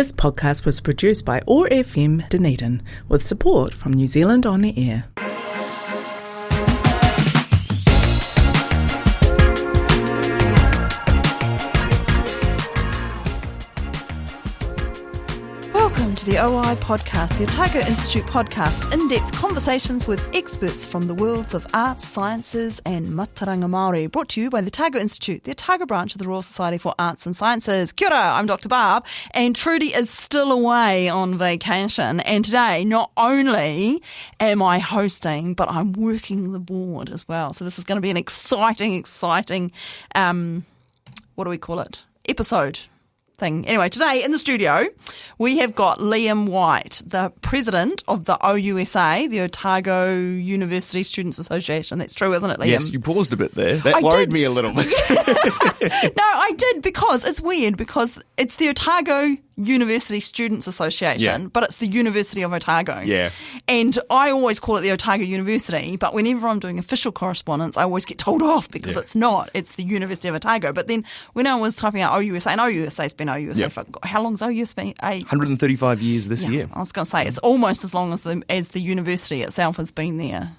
This podcast was produced by OAR FM Dunedin with support from New Zealand On Air. Welcome to the OI podcast, the Otago Institute podcast, in-depth conversations with experts from the worlds of arts, sciences and mātauranga Māori, brought to you by the Otago Institute, the Otago branch of the Royal Society for Arts and Sciences. Kia ora, I'm Dr Barb, and Trudy is still away on vacation, and today not only am I hosting, but I'm working the board as well. So this is going to be an exciting, what do we call it, episode thing. Anyway, today in the studio, we have got Liam White, the president of the OUSA, the Otago University Student Association. That's true, isn't it, Liam? Yes, you paused a bit there. That worried me a little bit. No, I did, because it's weird, because it's the Otago University Students Association, but it's the University of Otago. Yeah. And I always call it the Otago University, but whenever I'm doing official correspondence, I always get told off because it's not. It's the University of Otago. But then when I was typing out OUSA, and OUSA's been OUSA for, how long's OUSA been? 135 years this year. I was going to say, it's almost as long as the university itself has been there.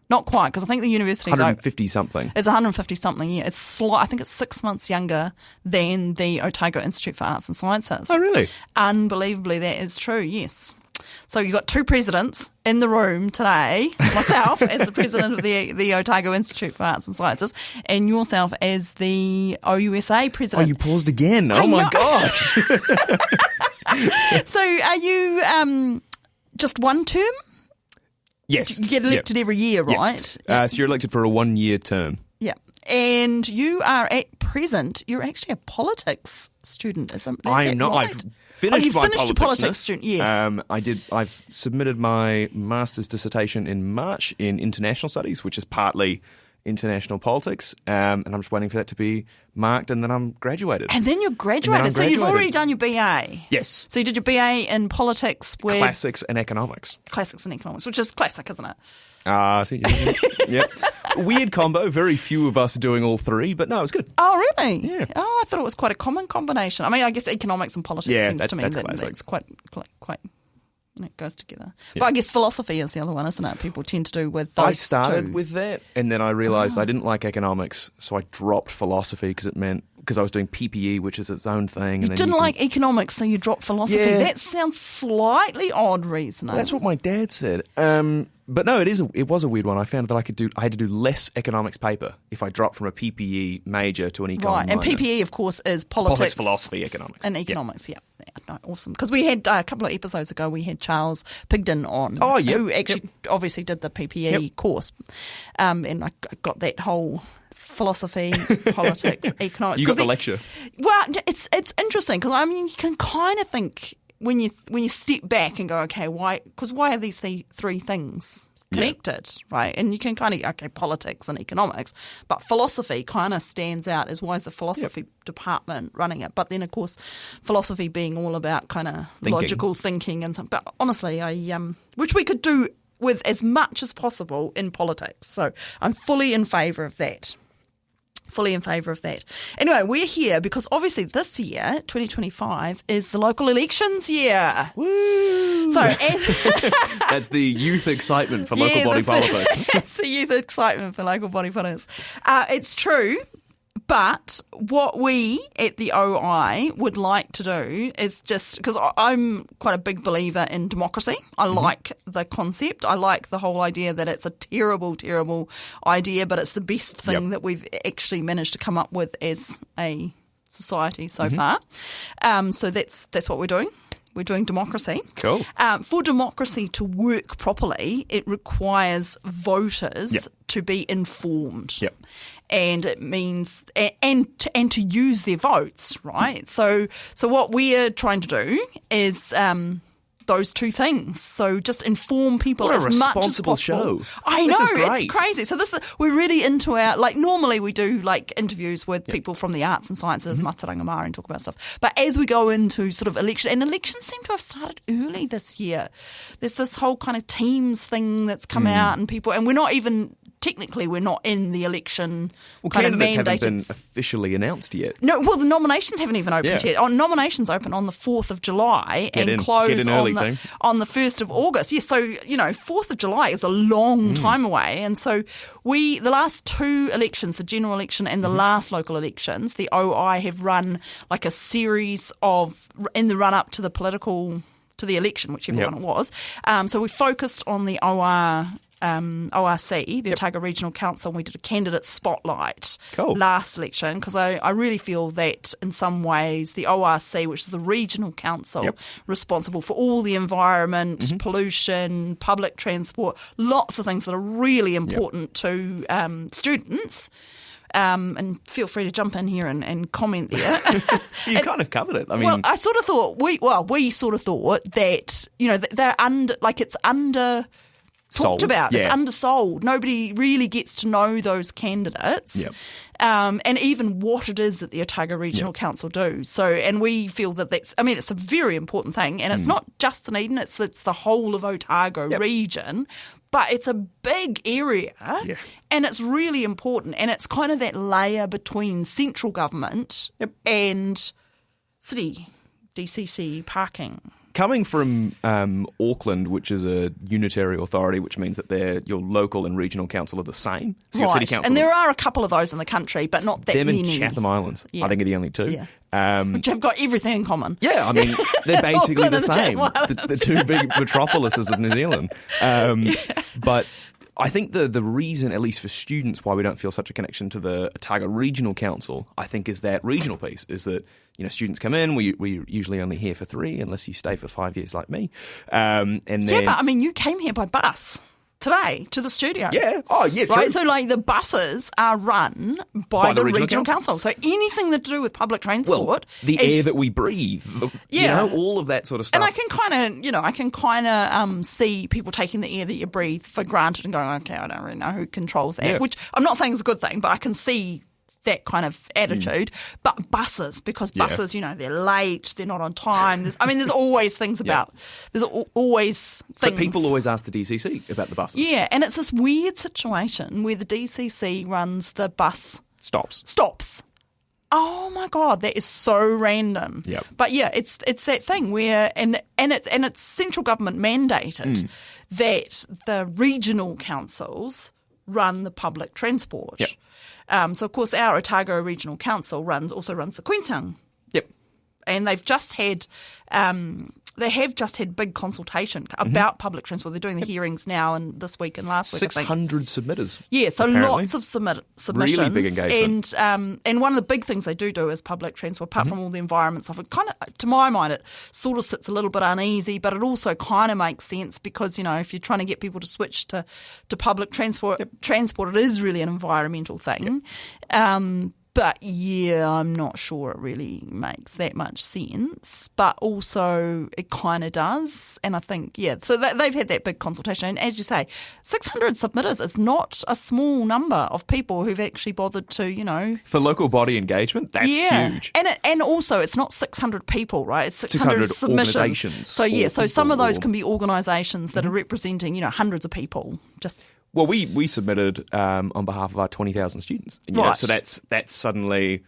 Not quite, because I think the university 150 something. It's 150 something. Yeah, I think it's 6 months younger than the Otago Institute for Arts and Sciences. Oh, really? Unbelievably, that is true. Yes. So you've got two presidents in the room today. Myself as the president of the Otago Institute for Arts and Sciences, and yourself as the OUSA president. Oh, you paused again. Oh my gosh. So are you just one term? Yes. You get elected every year, right? So you're elected for a 1-year term. Yeah. And you are at present, you're actually a politics student, isn't that? I am not. Right? I've finished my your politics student, yes. I've submitted my master's dissertation in March in international studies, which is partly international politics, and I'm just waiting for that to be marked, and then I'm graduated. And then you're graduated. So you've already done your BA. Yes. So you did your BA in politics with Classics and Economics. Classics and Economics, which is classic, isn't it? Yeah. Weird combo. Very few of us are doing all three, but no, it was good. Oh, really? Yeah. Oh, I thought it was quite a common combination. I mean, I guess economics and politics seems to me that's that it's quite. It goes together. Yeah. But I guess philosophy is the other one, isn't it? People tend to do with those I started with that, and then I realised I didn't like economics, so I dropped philosophy because I was doing PPE, which is its own thing. You didn't like economics, so you dropped philosophy. Yeah. That sounds slightly odd reasoning. That's what my dad said. But no, it was a weird one. I found that I had to do less economics paper if I dropped from a PPE major to an econ minor. And PPE, of course, is politics, philosophy, economics. And economics, yeah. No, awesome. Because we had, a couple of episodes ago, we had Charles Pigden on, who actually obviously did the PPE course. And I got that whole philosophy, politics, economics. You got the lecture. Well, it's interesting because, I mean, you can kind of think when you step back and go, okay, why are these three things connected, right? And you can kind of, politics and economics, but philosophy kind of stands out as why is the philosophy department running it? But then, of course, philosophy being all about kind of logical thinking and something. But honestly, which we could do with as much as possible in politics. So I'm fully in favour of that. Anyway, we're here because obviously this year, 2025, is the local elections year. Woo! So that's the youth excitement for local body politics. That's the youth excitement for local body politics. It's true. But what we at the OI would like to do is just, because I'm quite a big believer in democracy. I like the concept. I like the whole idea that it's a terrible, terrible idea, but it's the best thing that we've actually managed to come up with as a society so far. So that's what we're doing. We're doing democracy. Cool. For democracy to work properly, it requires voters to be informed. Yep. And it means and to use their votes, right? So what we are trying to do is those two things. So just inform people as much as possible. Show. I know, this is great. It's crazy. So we're really into our, normally we do interviews with people from the arts and sciences, mātauranga Māori, and talk about stuff. But as we go into sort of election, and elections seem to have started early this year. There's this whole kind of Teams thing that's come out, and we're not even technically we're not in the election Well, kind of candidates mandated. haven't been officially announced yet. No, well, the nominations haven't even opened Yeah. yet. Nominations open on the 4th of July Get and in close early, on team. the 1st of August. Yeah, so, 4th of July is a long time away. And so the last two elections, the general election and the last local elections, the OI have run like a series of, in the run-up to the election, whichever one it was. So we focused on the ORC, the Otago Regional Council, and we did a candidate spotlight last election because I really feel that in some ways the ORC, which is the regional council responsible for all the environment, pollution, public transport, lots of things that are really important to students. And feel free to jump in here and comment there. You kind of covered it. I mean, well, I sort of thought we sort of thought that they're it's under. Talked about. Yeah. It's undersold. Nobody really gets to know those candidates, and even what it is that the Otago Regional Council do. So, and we feel that it's a very important thing, and it's not just Dunedin. It's the whole of Otago region, but it's a big area, and it's really important, and it's kind of that layer between central government and city, DCC parking. Coming from Auckland, which is a unitary authority, which means that your local and regional council are the same. So your city council, and there are a couple of those in the country, but not that many. Them and Chatham Islands, I think, are the only two. Which have got everything in common. Yeah, I mean, they're basically the same. Chatham The two big metropolises of New Zealand. But I think the reason, at least for students, why we don't feel such a connection to the Otago Regional Council, I think, is that regional piece, is that students come in, we're usually only here for 3, unless you stay for 5 years like me. And then, but I mean, you came here by bus today to the studio. Yeah. Oh, yeah, true. Right, so the buses are run by the regional council. So anything that to do with public transport, the air that we breathe, all of that sort of stuff. And I can kind of see people taking the air that you breathe for granted and going, okay, I don't really know who controls that. Which I'm not saying is a good thing, but I can see that kind of attitude. But buses, because buses, they're late, they're not on time. There's always things about. There's always things. But people always ask the DCC about the buses. Yeah, and it's this weird situation where the DCC runs the bus stops. Oh my God, that is so random. Yep. But yeah, it's that thing where and it's central government mandated that the regional councils run the public transport. Yep. So of course our Otago Regional Council also runs the Queenstown. Yep. And they've just had big consultation about public transport. They're doing the hearings now and this week and last week. 600 submitters. Yeah, so apparently. lots of submissions. Really big engagement. And one of the big things they do is public transport, apart from all the environment stuff. It kind of, to my mind, it sort of sits a little bit uneasy, but it also kind of makes sense because, if you're trying to get people to switch to public transport, it is really an environmental thing. But yeah, I'm not sure it really makes that much sense. But also it kind of does. And I think, so they've had that big consultation. And as you say, 600 submitters is not a small number of people who've actually bothered to, For local body engagement, that's huge. And also it's not 600 people, right? It's 600 submissions. Organisations. So some of those can be organisations that are representing, hundreds of people. Well, we submitted on behalf of our 20,000 students. And, so that's suddenly,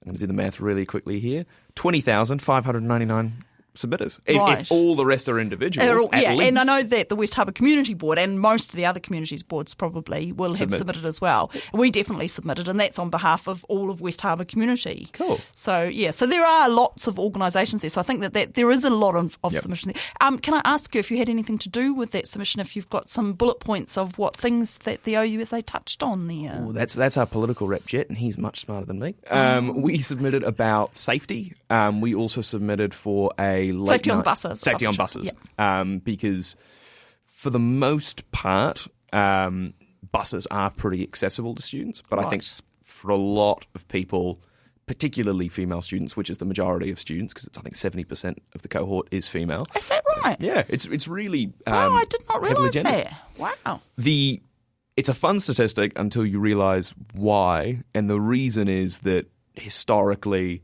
I'm going to do the math really quickly here, 20,599 submitters. If all the rest are individuals, at least. And I know that the West Harbour Community Board and most of the other communities boards probably will have submitted as well. We definitely submitted, and that's on behalf of all of West Harbour community. Cool. So, so there are lots of organisations there. So I think that there is a lot of submissions there. Can I ask you if you had anything to do with that submission, if you've got some bullet points of what things that the OUSA touched on there? Oh, that's our political rep, Jet, and he's much smarter than me. We submitted about safety. We also submitted for a safety on buses. Safety on buses. Because for the most part, buses are pretty accessible to students. But I think for a lot of people, particularly female students, which is the majority of students, because I think 70% of the cohort is female. Is that right? Yeah, it's really I did not realise that. Wow. It's a fun statistic until you realise why, and the reason is that historically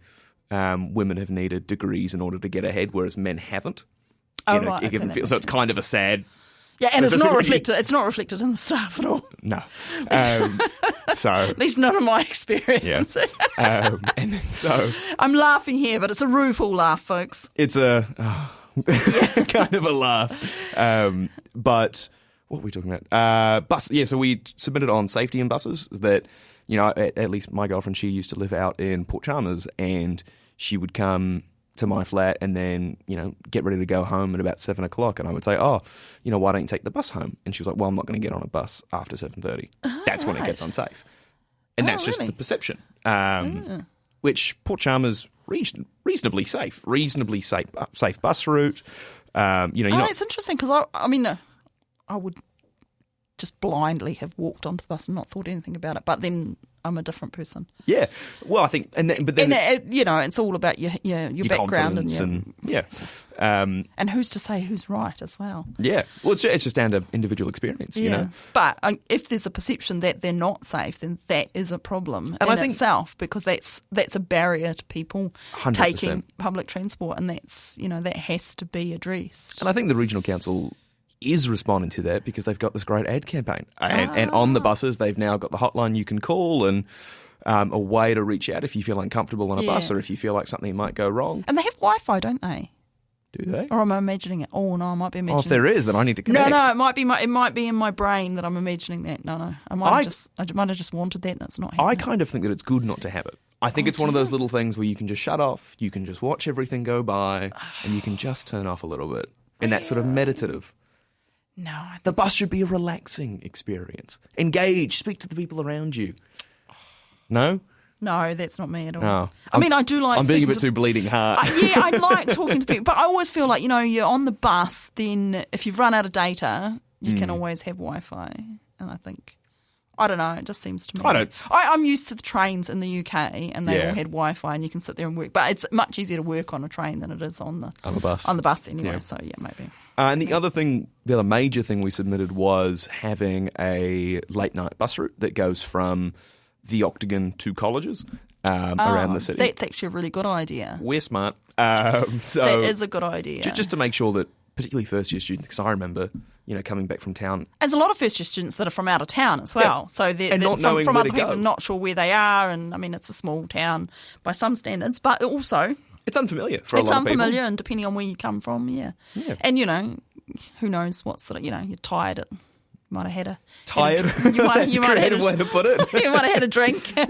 women have needed degrees in order to get ahead, whereas men haven't. Oh, right. So it's kind of a sad. Yeah, and it's not reflected in the staff at all. No. So At least not in my experience. yeah. And then so I'm laughing here, but it's a rueful laugh, folks. it's a kind of a laugh. But what were we talking about? Bus. Yeah. So we submitted on safety in buses. That at least my girlfriend, she used to live out in Port Chalmers, and she would come to my flat and then, get ready to go home at about 7 o'clock. And I would say, why don't you take the bus home? And she was like, well, I'm not going to get on a bus after 7:30. That's when it gets unsafe. And that's just really? the perception. Which Port Chalmers, reasonably safe bus route. It's interesting because I would just blindly have walked onto the bus and not thought anything about it. But then I'm a different person. Yeah. Well, I think, it's all about your background and and who's to say who's right as well. Yeah. Well, it's just down to individual experience. But if there's a perception that they're not safe, then that is a problem and in itself, because that's a barrier to people 100%. taking public transport, and that's that has to be addressed. And I think the regional council is responding to that because they've got this great ad campaign. And on the buses, they've now got the hotline you can call and a way to reach out if you feel uncomfortable on a bus or if you feel like something might go wrong. And they have Wi-Fi, don't they? Do they? Or am I imagining it? Oh, no, I might be imagining it. If there is, then I need to connect. No, it might be in my brain that I'm imagining that. No. I might have just wanted that and it's not happening. I kind of think that it's good not to have it. I think it's one of those little things where you can just shut off, you can just watch everything go by, and you can just turn off a little bit. And that's sort of meditative. No. The bus should be a relaxing experience. Engage. Speak to the people around you. No? No, that's not me at all. Oh. I do like... I'm being a bit too bleeding heart. I like talking to people, but I always feel like, you're on the bus, then if you've run out of data, you can always have Wi-Fi. And I think... I don't know, it just seems to me... I'm used to the trains in the UK, and they all had Wi-Fi, and you can sit there and work. But it's much easier to work on a train than it is on the bus. On the bus anyway, so maybe. And the other major thing we submitted was having a late night bus route that goes from the Octagon to colleges around the city. That's actually a really good idea. We're smart. That is a good idea. Just to make sure that, particularly first year students, because I remember, coming back from town. There's a lot of first year students that are from out of town as well. Yeah. So they're not knowing from where other to people go. Not sure where they are, and it's a small town by some standards, but also it's unfulfamilia for a lot of people. It's unfamiliar, and depending on where you come from, and who knows what sort of you're tired. Might have had a tired. That's a creative way to put it. You might have had a drink. Yeah,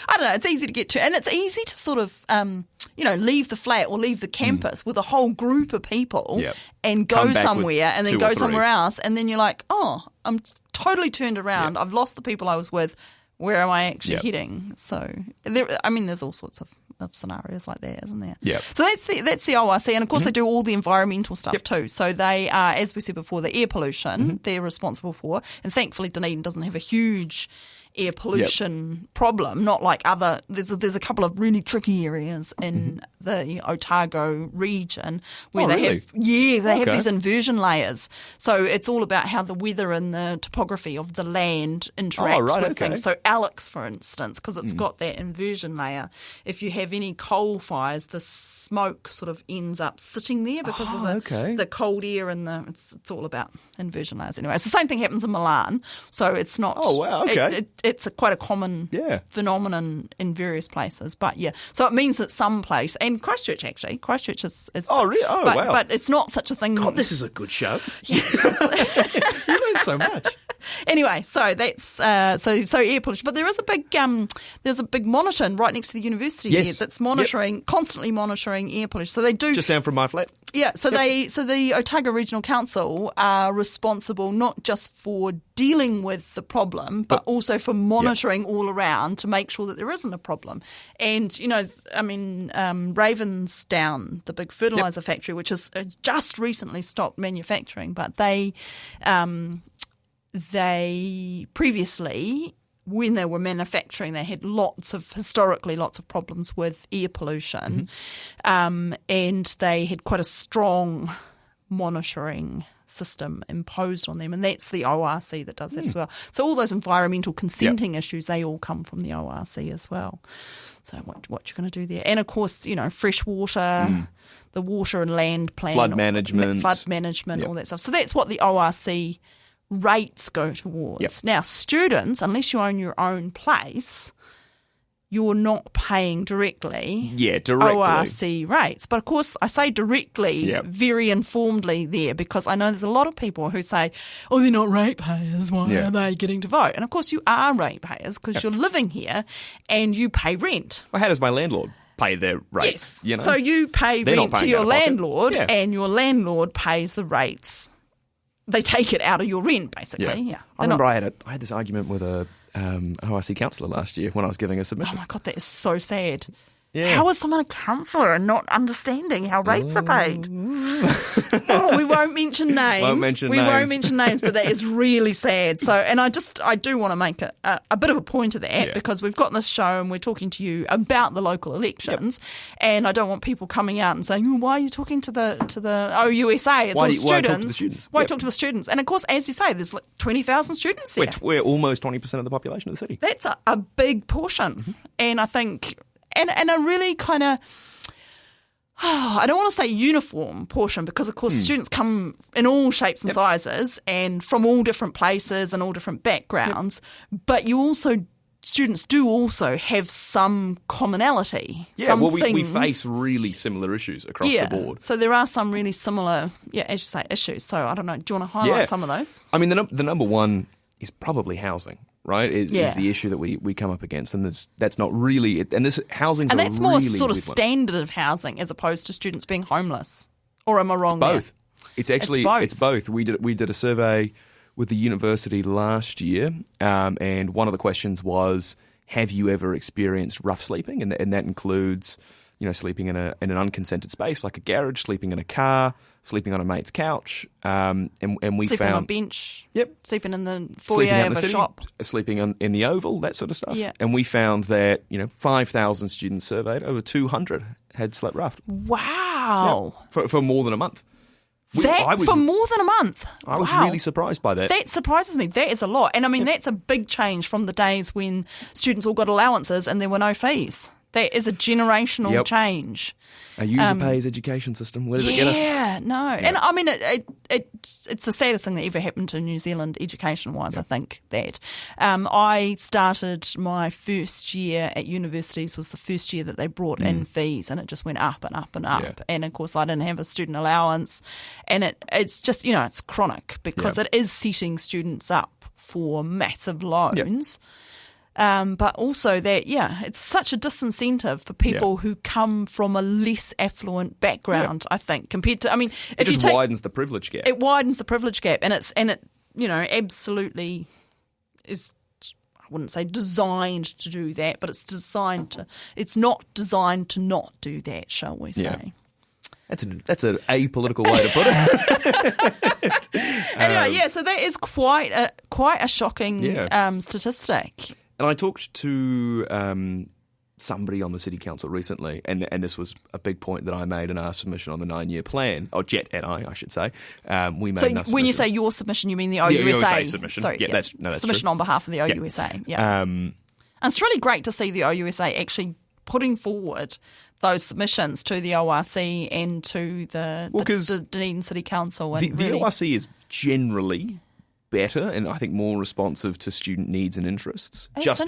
I don't know. It's easy to get to, and it's easy to sort of leave the flat or leave the campus with a whole group of people and go somewhere, and then go somewhere else, and then you're like, oh, I'm totally turned around. I've lost the people I was with. Where am I actually heading? So there's all sorts of scenarios like that, isn't there? Yeah. So that's the ORC, and of course they do all the environmental stuff too. So they are, as we said before, the air pollution they're responsible for, and thankfully Dunedin doesn't have a huge air pollution problem, not like other. There's a couple of really tricky areas in the Otago region where they have these inversion layers. So it's all about how the weather and the topography of the land interacts with things. So Alex, for instance, because it's got that inversion layer, if you have any coal fires, the smoke sort of ends up sitting there because of the cold air and it's all about inversion layers anyway. It's the same thing happens in Milan, so it's not. Oh wow! Okay. It's quite a common phenomenon in various places, but so it means that some place, and Christchurch is really? Wow! But it's not such a thing. God, this is a good show. Yes, you learn so much. Anyway, so that's so air pollution, but there is a big monitor right next to the university there that's constantly monitoring air pollution. So they do just down from my flat. Yeah, so the Otago Regional Council are responsible not just for dealing with the problem, but also for monitoring all around to make sure that there isn't a problem. And Ravensdown, the big fertiliser factory, which has just recently stopped manufacturing, but they previously, when they were manufacturing, they had historically lots of problems with air pollution, and they had quite a strong monitoring system imposed on them, and that's the ORC that does that as well. So all those environmental consenting issues, they all come from the ORC as well. So what you're going to do there. And of course, fresh water, the water and land plan. Flood management, all that stuff. So that's what the ORC rates go towards. Yep. Now, students, unless you own your own place, you're not paying directly ORC rates. But of course, I say directly very informedly there because I know there's a lot of people who say, oh, they're not ratepayers. Why are they getting to vote? And of course, you are ratepayers because you're living here and you pay rent. Well, how does my landlord pay their rates? Yes. So you pay rent to your landlord and your landlord pays the rates. They take it out of your rent, basically. Yeah. I remember I had this argument with a OIC councillor last year when I was giving a submission. Oh my God, that is so sad. Yeah. How is someone a counsellor and not understanding how rates are paid? We won't mention names. Won't mention names, but that is really sad. So, and I do want to make a bit of a point of that because we've got this show and we're talking to you about the local elections, and I don't want people coming out and saying, oh, "Why are you talking to the OUSA? It's all students. Why talk to the students? Why talk to the students?" And of course, as you say, there's like 20,000 students there. We're almost 20% of the population of the city. That's a big portion, and I think. And a really kind of, I don't want to say uniform portion because, of course, students come in all shapes and sizes and from all different places and all different backgrounds. But students do also have some commonality. Yeah, we face really similar issues across the board. So there are some really similar, as you say, issues. So I don't know, do you want to highlight some of those? I mean, the number one is probably housing. Right, is the issue that we come up against, and that's not really it. And this housing, and that's more sort of standard of housing as opposed to students being homeless. Or am I wrong? It's both. It's actually it's both. We did a survey with the university last year, and one of the questions was, have you ever experienced rough sleeping? And that includes, sleeping in an unconsented space like a garage, sleeping in a car, sleeping on a mate's couch, and we sleeping found on a bench, sleeping in the sleeping foyer out in of the a city, shop, sleeping in the Oval, that sort of stuff. And we found that 5,000 students surveyed, over 200 had slept rough. Wow, for more than a month. For more than a month. I was really surprised by that. That surprises me. That is a lot, and I mean that's a big change from the days when students all got allowances and there were no fees. That is a generational change. A user-pays education system. Where does it get us? No. And I mean, it's the saddest thing that ever happened to New Zealand education-wise, I think, that. I started my first year at universities was the first year that they brought in fees, and it just went up and up and up. Yeah. And, of course, I didn't have a student allowance. And it's just, it's chronic because it is setting students up for massive loans. But also that, it's such a disincentive for people who come from a less affluent background, I think, compared to, it just widens the privilege gap. It widens the privilege gap, and it absolutely is, I wouldn't say designed to do that, but it's not designed to not do that, shall we say. Yeah. That's an apolitical way to put it. Anyway, so that is quite a shocking statistic. And I talked to somebody on the City Council recently, and this was a big point that I made in our submission on the 9-year plan, or Jet and I should say. We made so when you say your submission, you mean the OUSA? The OUSA submission. Sorry, that's submission true. On behalf of the OUSA. Yeah. And it's really great to see the OUSA actually putting forward those submissions to the ORC and to the Dunedin City Council. And the ORC is generally better and I think more responsive to student needs and interests. Just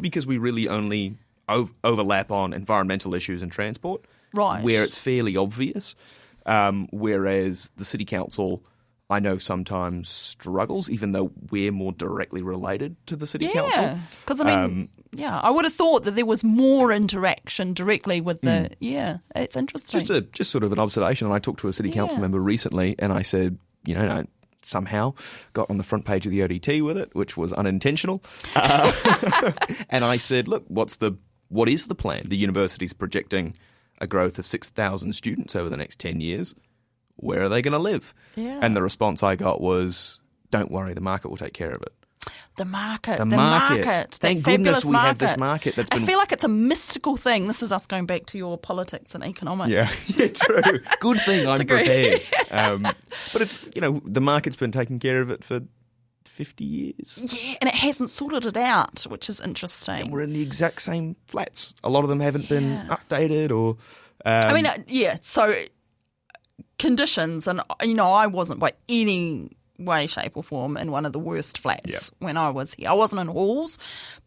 because we really only overlap on environmental issues and transport, right? Where it's fairly obvious. Whereas the City Council, I know sometimes struggles, even though we're more directly related to the City Council. Yeah, because I would have thought that there was more interaction directly with the. Yeah, it's interesting. Just sort of an observation. And I talked to a City Council member recently, and I said, somehow got on the front page of the ODT with it, which was unintentional. And I said, look, what is the plan? The university's projecting a growth of 6,000 students over the next 10 years. Where are they going to live? Yeah. And the response I got was, don't worry, the market will take care of it. The market. Thank goodness we have this market. I feel like it's a mystical thing. This is us going back to your politics and economics. Yeah, true. Good thing I'm prepared. But it's, the market's been taking care of it for 50 years. Yeah, and it hasn't sorted it out, which is interesting. And we're in the exact same flats. A lot of them haven't been updated or... so conditions, and, I wasn't by any way, shape or form in one of the worst flats when I was here. I wasn't in halls,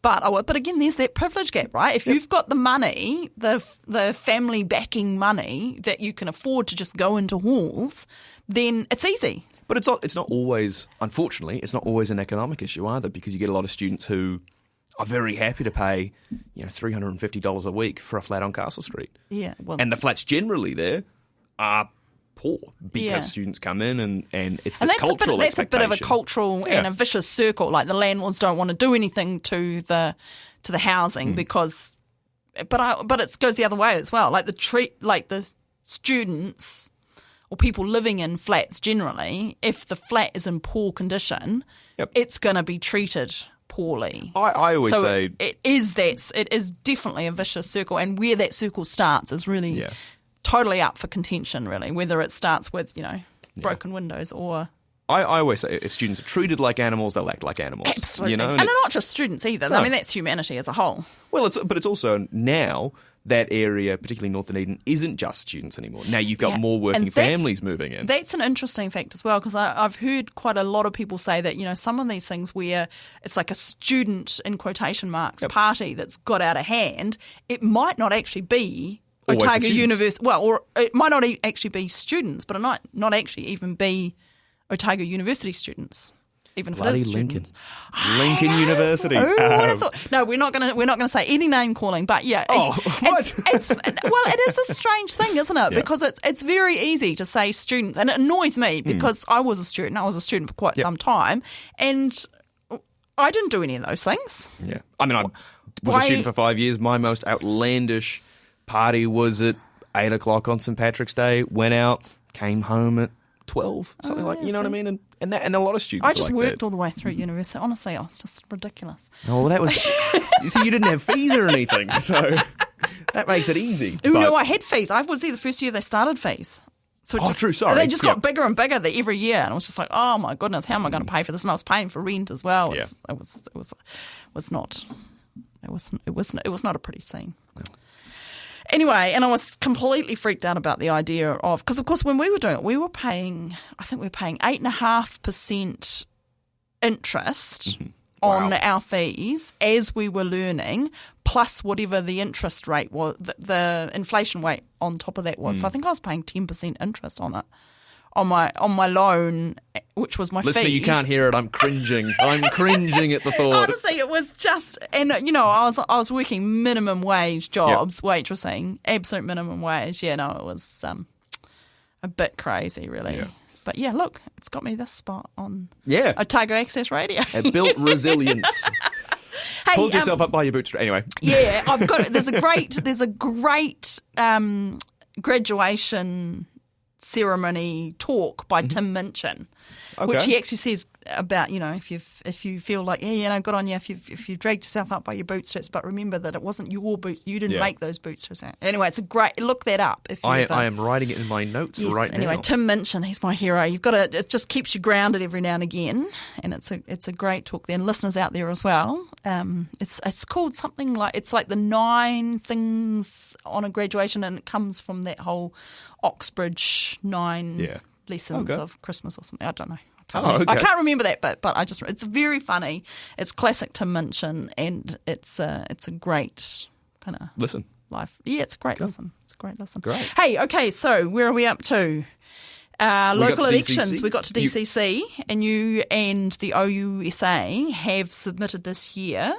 but again, there's that privilege gap, right? If you've got the money, the family backing money that you can afford to just go into halls, then it's easy. But it's not always, unfortunately, it's not always an economic issue either, because you get a lot of students who are very happy to pay, $350 a week for a flat on Castle Street. Yeah, well, and the flats generally there are poor because students come in and it's this cultural expectation. That's a bit of a cultural and a vicious circle. Like the landlords don't want to do anything to the housing because, but it goes the other way as well. Like the students or people living in flats generally, if the flat is in poor condition, it's going to be treated poorly. I always say it is definitely a vicious circle, and where that circle starts is really totally up for contention, really, whether it starts with broken windows or. I always say if students are treated like animals, they'll act like animals. Absolutely, and they're not just students either. No. I mean, that's humanity as a whole. Well, but it's also now that area, particularly North Dunedin, isn't just students anymore. Now you've got more working families moving in. That's an interesting fact as well, because I've heard quite a lot of people say that, some of these things where it's like a student, in quotation marks, party that's got out of hand, it might not actually be Otago University. Well, or it might not actually be students, but it might not actually even be Otago University students. Even if it is students. Lincoln University. Who would have thought? No, we're not going to say any name calling, but it's it is a strange thing, isn't it? Because it's very easy to say students, and it annoys me because I was a student. I was a student for quite some time, and I didn't do any of those things. Yeah, I mean, I was a student for 5 years. My most outlandish party was at 8 o'clock on St. Patrick's Day. Went out, came home at 12, something like, you know what I mean? And a lot of students I just worked all the way through university. Honestly, I was just ridiculous. Oh, well, that was... you see, you didn't have fees or anything, so that makes it easy. No, I had fees. I was there the first year they started fees. So true, sorry. They just got bigger and bigger every year, and I was just like, oh my goodness, how am I going to pay for this? And I was paying for rent as well. It was not a pretty scene. No. Anyway, and I was completely freaked out about the idea of, because of course when we were doing it, we were paying 8.5% interest on our fees as we were learning, plus whatever the interest rate was, the inflation rate on top of that was. So I think I was paying 10% interest on it. On my loan, which was my fees. Listener, you can't hear it. I'm cringing. I'm cringing at the thought. Honestly, it was just, and I was working minimum wage jobs, waitressing, absolute minimum wage. Yeah, no, it was a bit crazy, really. Yeah. But yeah, look, it's got me this spot on Otago Access Radio. It built resilience. Hey, pulled yourself up by your bootstraps. Anyway, yeah, I've got it. There's a great graduation ceremony talk by Tim Minchin, which he actually says about, if you feel like, good on you if you dragged yourself up by your bootstraps, but remember that it wasn't your boots, you didn't make those bootstraps. Anyway, it's a great, look that up. If I am writing it in my notes right now. Anyway, Tim Minchin, he's my hero. You've got to, it just keeps you grounded every now and again, and it's a great talk there. And listeners out there as well, it's called something like, it's like the 9 things on a graduation, and it comes from that whole Oxbridge 9 lessons of Christmas or something. I don't know. I can't remember that, but it's very funny. It's classic Tim Minchin, and it's a great kind of listen. Life. Yeah, it's a great listen. It's a great listen. Great. Hey, okay, so where are we up to? Local elections. We got to DCC, and you and the OUSA have submitted this year.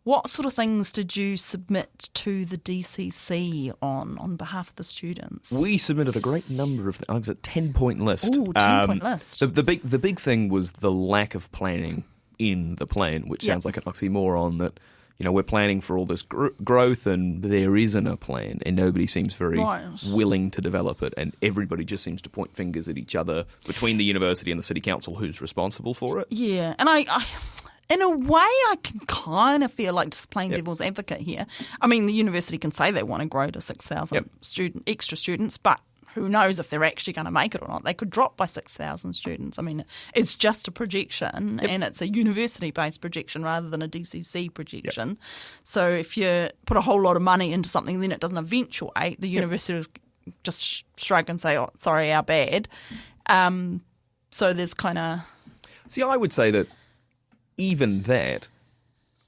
What sort of things did you submit to the DCC on behalf of the students? We submitted a great number of. I was at 10-point list. Ooh, 10-point list. The big thing was the lack of planning in the plan, which sounds like an oxymoron. That we're planning for all this growth, and there isn't a plan, and nobody seems very willing to develop it, and everybody just seems to point fingers at each other between the university and the city council, who's responsible for it. Yeah, and I in a way, I can kind of feel like just playing devil's advocate here. I mean, the university can say they want to grow to 6,000 extra students, but who knows if they're actually going to make it or not. They could drop by 6,000 students. I mean, it's just a projection, and it's a university-based projection rather than a DCC projection. Yep. So if you put a whole lot of money into something and then it doesn't eventuate, the university will just shrug and say, oh, sorry, our bad. So there's kind of... See, I would say that even that,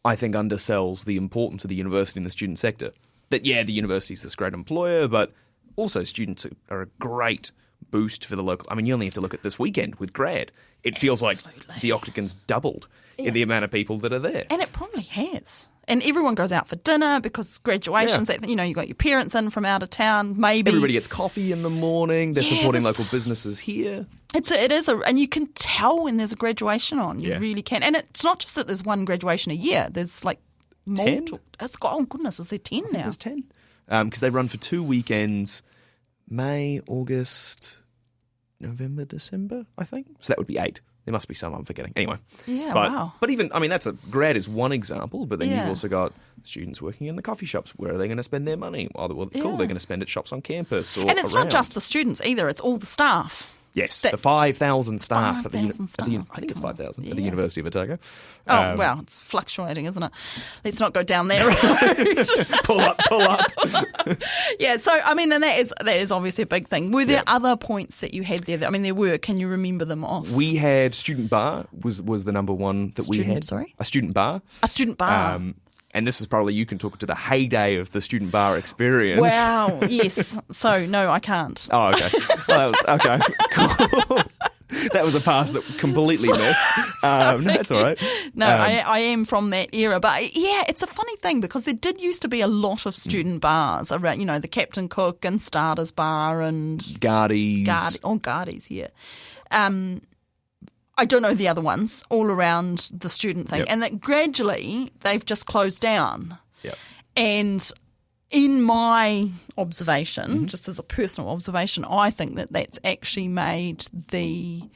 I think, undersells the importance of the university and the student sector. That, yeah, the university is this great employer, but also students are a great boost for the local. I mean, you only have to look at this weekend with grad. It feels like the Octagon's doubled in the amount of people that are there. And it probably has. And everyone goes out for dinner because graduations, you know, you got your parents in from out of town, maybe. Everybody gets coffee in the morning. They're supporting local businesses here. And you can tell when there's a graduation on. You really can. And it's not just that there's one graduation a year. There's like 10? It's got, oh goodness, is there 10 now? There's 10. Because they run for 2 weekends, May, August, November, December, I think. So that would be 8. There must be some I'm forgetting. Anyway. Yeah, wow. But even, I mean, grad is one example, but then you've also got students working in the coffee shops. Where are they going to spend their money? Well, they're going to spend at shops on campus or And it's not just the students either, it's all the staff. Yes, the 5,000 staff at the I think it's 5,000 at the University of Otago. Oh, well, it's fluctuating, isn't it? Let's not go down that road. Pull up. Yeah, so, I mean, and that is obviously a big thing. Were there other points that you had there? I mean, there were. Can you remember them off? We had student bar was the number one that we had. Sorry? A student bar. A student bar. And this is probably, you can talk to the heyday of the student bar experience. Wow, yes. So, no, I can't. Oh, okay. Well, okay, cool. That was a pass that completely missed. That's all right. No, I am from that era. But, yeah, it's a funny thing because there did used to be a lot of student bars around, you know, the Captain Cook and Starter's Bar and... Gardy's. Gardy's, yeah. I don't know the other ones, all around the student thing. And that gradually they've just closed down. Yep. And in my observation, just as a personal observation, I think that that's actually made the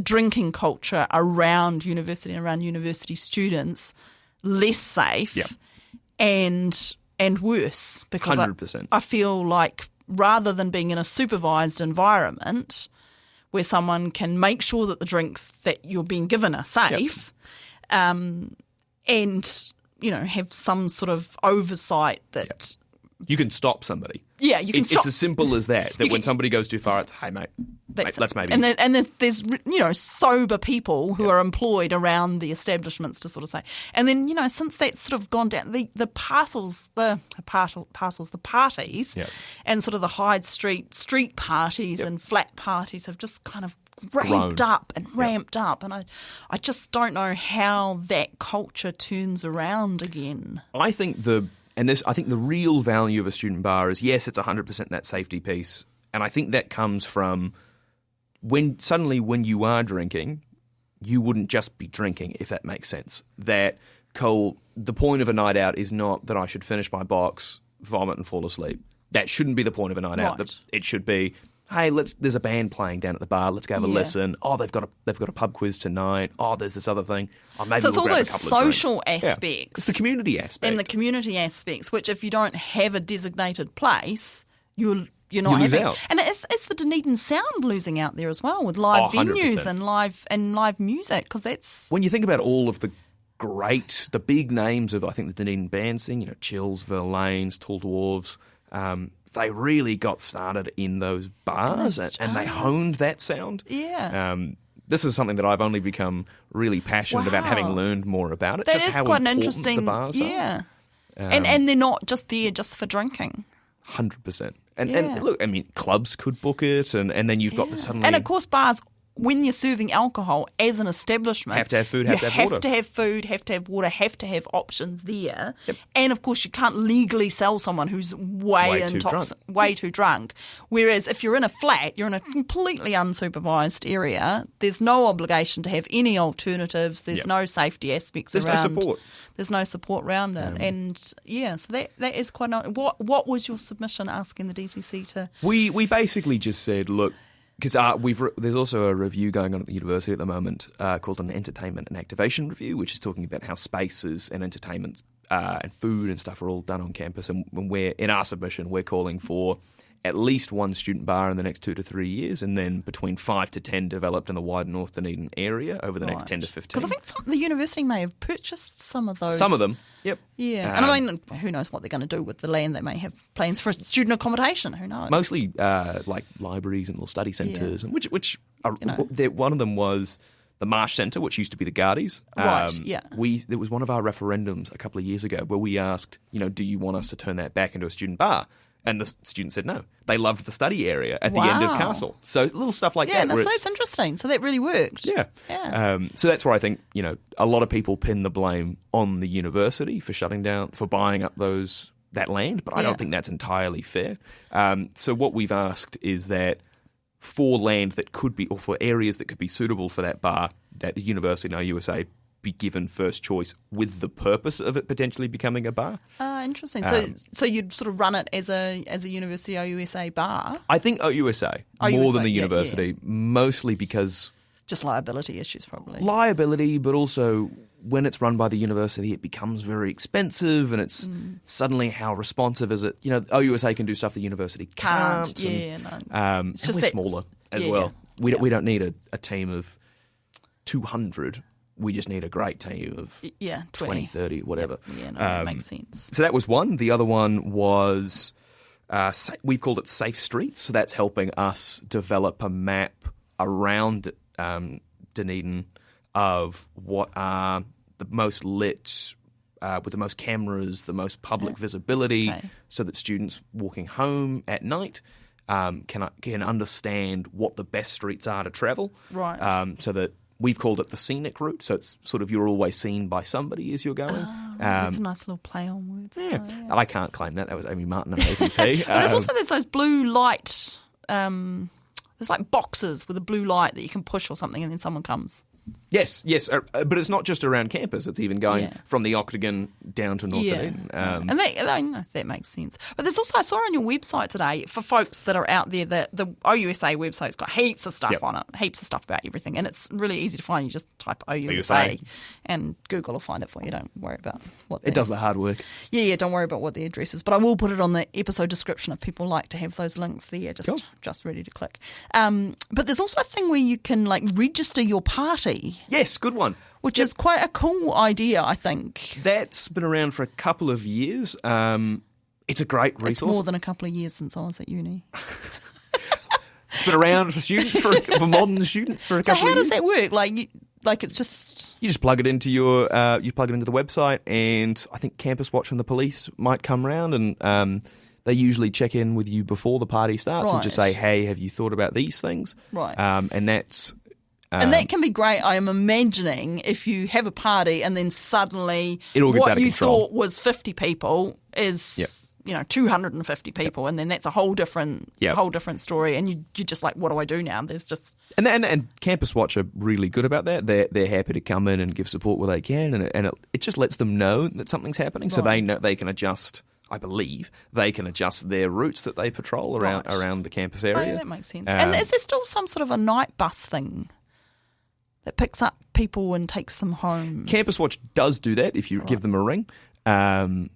drinking culture around university and around university students less safe and worse. Because 100%. I feel like rather than being in a supervised environment where someone can make sure that the drinks that you're being given are safe, and, you know, have some sort of oversight that... You can stop somebody. Yeah, you can stop. It's as simple as that. That when somebody goes too far, it's, hey, mate, let's maybe... And there's, you know, sober people who are employed around the establishments to sort of say... And then, you know, since that's sort of gone down, the parties and sort of the Hyde street parties and flat parties have just kind of ramped up. And I just don't know how that culture turns around again. I think the real value of a student bar is, yes, it's 100% that safety piece. And I think that comes from when you are drinking, you wouldn't just be drinking, if that makes sense. That, Cole, the point of a night out is not that I should finish my box, vomit and fall asleep. That shouldn't be the point of a night out. It should be, hey, there's a band playing down at the bar. Let's go have a listen. Oh, they've got a pub quiz tonight. Oh, there's this other thing. Oh, maybe so it's we'll all grab those a couple of social drinks. aspects. It's the community aspect. And the community aspects, which if you don't have a designated place, you're not you lose having. out. And it's the Dunedin sound losing out there as well with live venues 100%. and live music, because that's... When you think about all of the big names of, I think, the Dunedin band scene, you know, Chills, Verlaines, Tall Dwarves, they really got started in those bars and they honed that sound. Yeah. This is something that I've only become really passionate about, having learned more about it. That just is how quite an important interesting... the bars yeah. are. And they're not just there just for drinking. 100%. And look, I mean, clubs could book it, and then you've got the suddenly... And of course, bars, when you're serving alcohol as an establishment... Have to have food, have to have water. have to have food, have to have water, have to have options there. Yep. And of course, you can't legally sell someone who's way too drunk. Whereas if you're in a flat, you're in a completely unsupervised area, there's no obligation to have any alternatives, there's no safety aspects around... There's no support. There's no support around it. And so that is quite... What was your submission asking the DCC to... We basically just said, look, because there's also a review going on at the university at the moment called an Entertainment and Activation Review, which is talking about how spaces and entertainment and food and stuff are all done on campus. And when in our submission, we're calling for at least one student bar in the next 2 to 3 years, and then between 5 to 10 developed in the wider North Dunedin area over the next 10 to 15. Because I think the university may have purchased some of those. Some of them, yep. Yeah, and I mean, who knows what they're going to do with the land? They may have plans for student accommodation. Who knows? Mostly like libraries and little study centres, and which are, one of them was the Marsh Centre, which used to be the Guardies. Right, yeah. There was one of our referendums a couple of years ago where we asked, do you want us to turn that back into a student bar? And the students said no. They loved the study area at the end of Castle. So little stuff like that. Yeah, so that's interesting. So that really worked. Yeah. So that's where I think, a lot of people pin the blame on the university for shutting down, for buying up that land, but I don't think that's entirely fair. So what we've asked is that for land that could be, or for areas that could be suitable for that bar, that the university and OUSA be given first choice with the purpose of it potentially becoming a bar. Interesting. So you'd sort of run it as a university OUSA bar? I think OUSA more than the university, mostly because... Just liability issues, probably. Liability, but also when it's run by the university, it becomes very expensive, and it's suddenly how responsive is it? OUSA can do stuff the university can't. And we're smaller as well. Yeah. We don't need a team of 200. We just need a great team of 20, 30, whatever. Yep. That makes sense. So that was one. The other one was, we've called it Safe Streets. So that's helping us develop a map around Dunedin of what are the most lit, with the most cameras, the most public visibility, so that students walking home at night can understand what the best streets are to travel. Right. So that we've called it the scenic route. So it's sort of you're always seen by somebody as you're going. That's a nice little play on words. Yeah. I can't claim that. That was Amy Martin of AVP. But there's those blue light... there's like boxes with a blue light that you can push or something and then someone comes. Yes, but it's not just around campus. It's even going from the Octagon down to North Dunedin. And that makes sense. But there's also, I saw on your website today, for folks that are out there, that the OUSA website's got heaps of stuff on it, heaps of stuff about everything. And it's really easy to find. You just type OUSA and Google will find it for you. Don't worry about what it does the hard work. Yeah, don't worry about what the address is. But I will put it on the episode description if people like to have those links there, just ready to click. But there's also a thing where you can register your party. Yes, good one. Which is quite a cool idea, I think. That's been around for a couple of years. It's a great resource. It's more than a couple of years since I was at uni. It's been around for students, for modern students for a couple of years. So how does that work? It's just... You just plug it into you plug it into the website, and I think Campus Watch and the police might come round, and they usually check in with you before the party starts and just say, hey, have you thought about these things? Right. And that's... and that can be great, I am imagining, if you have a party and then suddenly what you thought was 50 people is 250 people, and then that's a whole different story, and you're just like, what do I do now? There's just... And Campus Watch are really good about that. They're happy to come in and give support where they can, and it just lets them know that something's happening, so they know they can adjust... I believe they can adjust their routes that they patrol around the campus area. Oh, yeah, that makes sense. And is there still some sort of a night bus thing that picks up people and takes them home? Campus Watch does do that if you give them a ring. I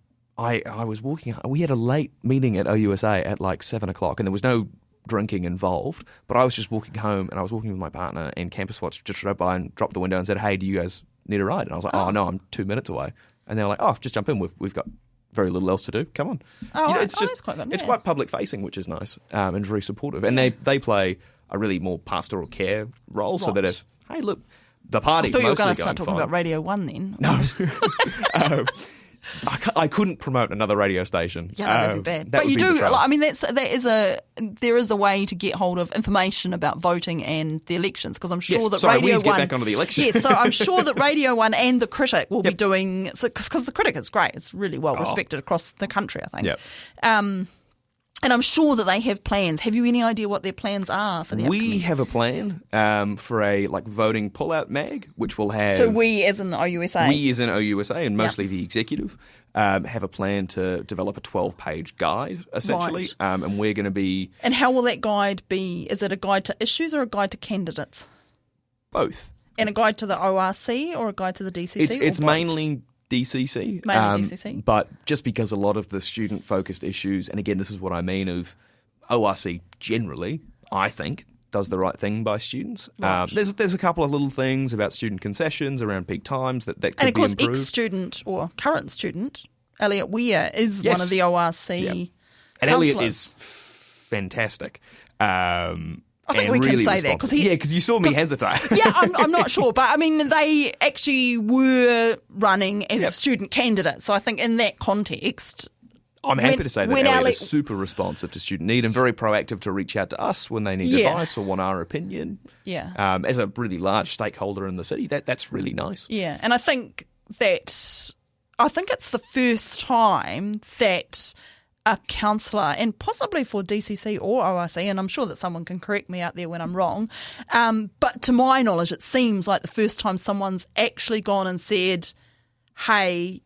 was walking... We had a late meeting at OUSA at 7:00, and there was no drinking involved, but I was just walking home, and I was walking with my partner, and Campus Watch just drove by and dropped the window and said, hey, do you guys need a ride? And I was like, oh no, I'm 2 minutes away. And they were like, oh, just jump in. We've got very little else to do. Come on. That's quite fun. It's quite public facing, which is nice, and very supportive. And they play a really more pastoral care role, so that if, hey, look, the party's mostly going fine. I thought you were going to start talking about Radio 1 then. No. I couldn't promote another radio station. Yeah, that'd be bad. But you do. There is a way to get hold of information about voting and the elections, because I'm sure that Radio 1. Get back onto the election. Yes, so I'm sure that Radio 1 and the Critic will be doing, because the Critic is great. It's really well respected across the country, I think. Yep. And I'm sure that they have plans. Have you any idea what their plans are for the upcoming? We have a plan for a voting pull-out mag, which will have... So we as in the OUSA? We as in OUSA, and mostly the executive, have a plan to develop a 12-page guide, essentially. Right. And we're going to be... And how will that guide be? Is it a guide to issues or a guide to candidates? Both. And a guide to the ORC or a guide to the DCC? It's mainly... DCC. Mainly DCC. But just because a lot of the student-focused issues, and again, this is what I mean of ORC generally, I think, does the right thing by students. Right. There's a couple of little things about student concessions around peak times that could be improved. And of course, ex-student or current student, Elliot Weir, is one of the ORC And Elliot is fantastic. I think we can say that because you saw me hesitate. Yeah, I'm not sure, but I mean they actually were running as student candidates, so I think in that context, I'm happy to say that Elliot is super responsive to student need and very proactive to reach out to us when they need advice or want our opinion. Yeah, as a really large stakeholder in the city, that's really nice. Yeah, and I think it's the first time that a councillor, and possibly for DCC or ORC, and I'm sure that someone can correct me out there when I'm wrong, but to my knowledge, it seems like the first time someone's actually gone and said, hey,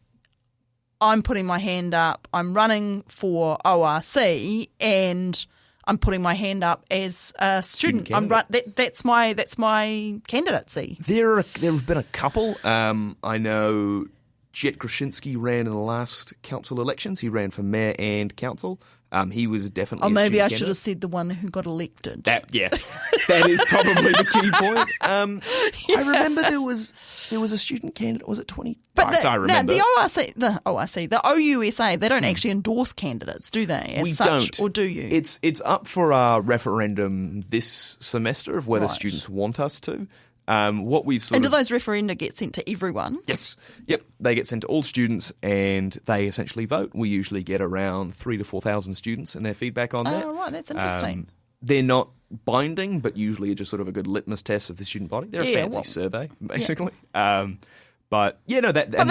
I'm putting my hand up, I'm running for ORC, and I'm putting my hand up as a student. That's my candidacy. There have been a couple. I know Jet Krasinski ran in the last council elections. He ran for mayor and council. He was definitely. Oh, maybe I candidate. should have said the one who got elected. That is probably the key point. I remember there was a student candidate. Was it 20? I remember. No, the OUSA, they don't actually endorse candidates, do they? We don't, or do you? It's up for our referendum this semester of whether students want us to. What we've do those referenda get sent to everyone? Yes. Yep. They get sent to all students and they essentially vote. We usually get around 3,000 to 4,000 students and their feedback on that. Oh, right. That's interesting. They're not binding, but usually just sort of a good litmus test of the student body. They're a fancy survey, basically. Yeah. But they're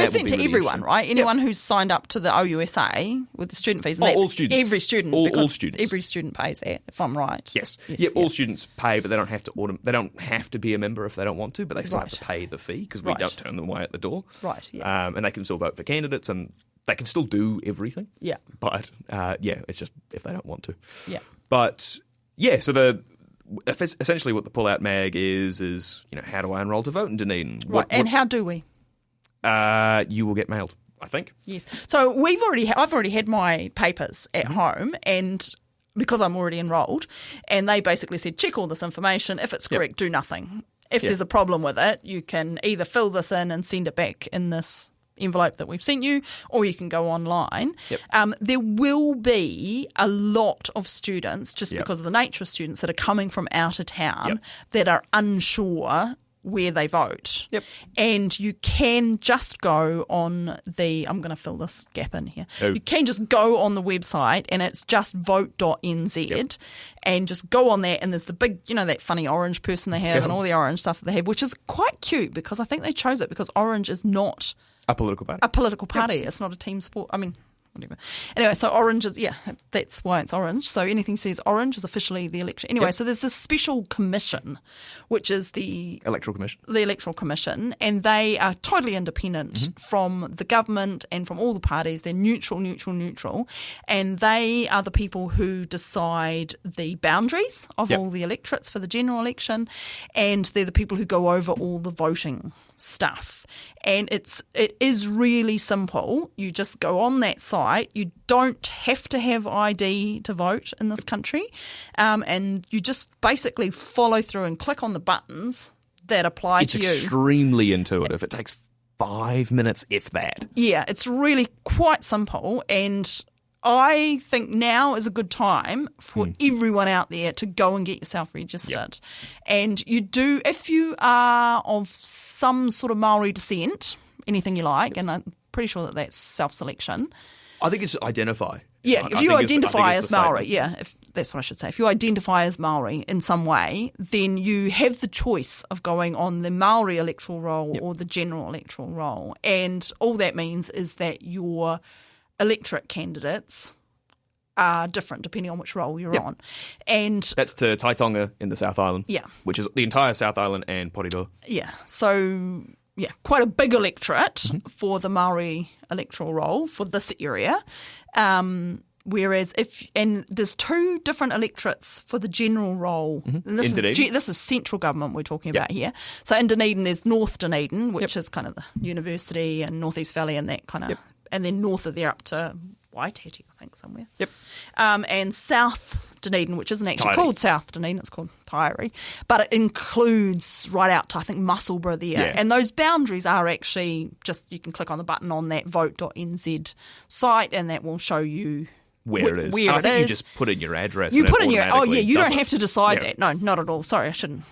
sent to everyone, right? Anyone who's signed up to the OUSA with the student fees. And all students. Every student. All students. Every student pays that, if I'm right. Yes. All students pay, but they don't have to be a member if they don't want to, but they still have to pay the fee because we don't turn them away at the door. Right. Yeah. And they can still vote for candidates and they can still do everything. Yeah. But it's just if they don't want to. Yeah. But so essentially what the Pull Out Mag is how do I enrol to vote in Dunedin? Right. And how do we? You will get mailed, I think. Yes. So I've already had my papers at home, and because I'm already enrolled, and they basically said check all this information. If it's correct, do nothing. If there's a problem with it, you can either fill this in and send it back in this envelope that we've sent you, or you can go online. There will be a lot of students, just because of the nature of students, that are coming from out of town that are unsure where they vote. And you can just go on I'm going to fill this gap in here. You can just go on the website and it's just vote.nz and just go on there, and there's the big, that funny orange person they have and all the orange stuff that they have, which is quite cute because I think they chose it because orange is not a political party. It's not a team sport. I mean, whatever. Anyway, so orange is, that's why it's orange. So anything says orange is officially the election. Anyway, so there's this special commission, which is the Electoral Commission. The Electoral Commission, and they are totally independent from the government and from all the parties. They're neutral, and they are the people who decide the boundaries of all the electorates for the general election, and they're the people who go over all the voting stuff. And it is really simple. You just go on that site. You don't have to have ID to vote in this country, and you just basically follow through and click on the buttons that apply to you. It's extremely intuitive. It takes 5 minutes, if that. Yeah, it's really quite simple, and I think now is a good time for everyone out there to go and get yourself registered. And you do, if you are of some sort of Maori descent, anything you like, and I'm pretty sure that that's self-selection. I think it's identify. Yeah, if you identify as Maori, if that's what I should say. If you identify as Maori in some way, then you have the choice of going on the Maori electoral roll or the general electoral roll. And all that means is that your electorate candidates are different depending on which role you're on. And that's to Taitonga in the South Island. Yeah. Which is the entire South Island and Porirua. Yeah. So, quite a big electorate for the Maori electoral roll for this area. Whereas there's two different electorates for the general roll. And this is central government we're talking about here. So in Dunedin, there's North Dunedin, which is kind of the university and North East Valley and that kind of, and then north of there up to Waititi, I think, somewhere. And South Dunedin, which isn't actually called South Dunedin, it's called Taieri, but it includes right out to, I think, Musselburgh there. And those boundaries are actually just, you can click on the button on that vote.nz site and that will show you where it is. Where And I it think you is. just put in your address. You and put it in your. Oh, automatically yeah, you does don't it. have to decide Yeah. that. No, not at all. Sorry, I shouldn't.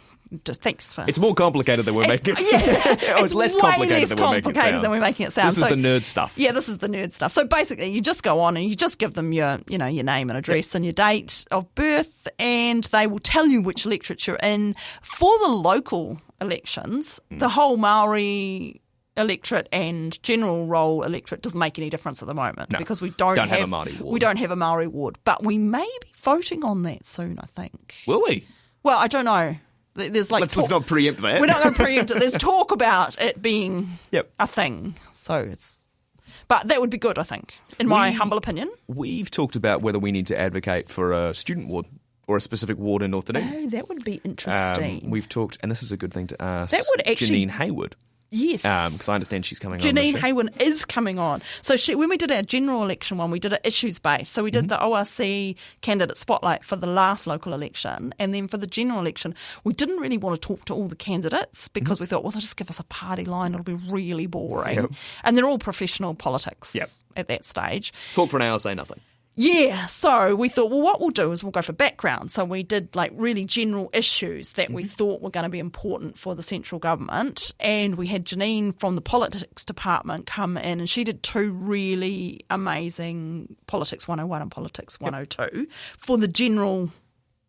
Just thanks for. It's more complicated than we're making it sound. It's less way complicated less than we're making it complicated sound. than we're making it sound. This is So- the nerd stuff. Yeah, this is the nerd stuff. So basically, you just go on and you just give them your name and address and your date of birth, and they will tell you which electorate you're in. For the local elections, the whole Maori electorate and general roll electorate doesn't make any difference at the moment because we don't have a Māori ward. We don't have a Maori ward, but we may be voting on that soon, I think. Will we? Well, I don't know. There's like Let's not preempt that. We're not going to preempt it. There's talk about it being Yep. a thing. But that would be good, I think, in my humble opinion. We've talked about whether we need to advocate for a student ward or a specific ward in North Dunedin. Oh, that would be interesting. We've talked, and this is a good thing to ask That would actually- Janine Hayward. Yes. Because I understand she's coming on. Janine Hayward is coming on. So when we did our general election one, we did it issues based. So we did the ORC candidate spotlight for the last local election. And then for the general election, we didn't really want to talk to all the candidates because we thought, well, they'll just give us a party line. It'll be really boring. Yep. And they're all professional politics Yep. at that stage. Talk for an hour, say nothing. Yeah, so we thought, well, what we'll do is we'll go for background. So we did like really general issues that we thought were going to be important for the central government. And we had Janine from the politics department come in, and she did 2 really amazing Politics 101 and Politics 102 for the general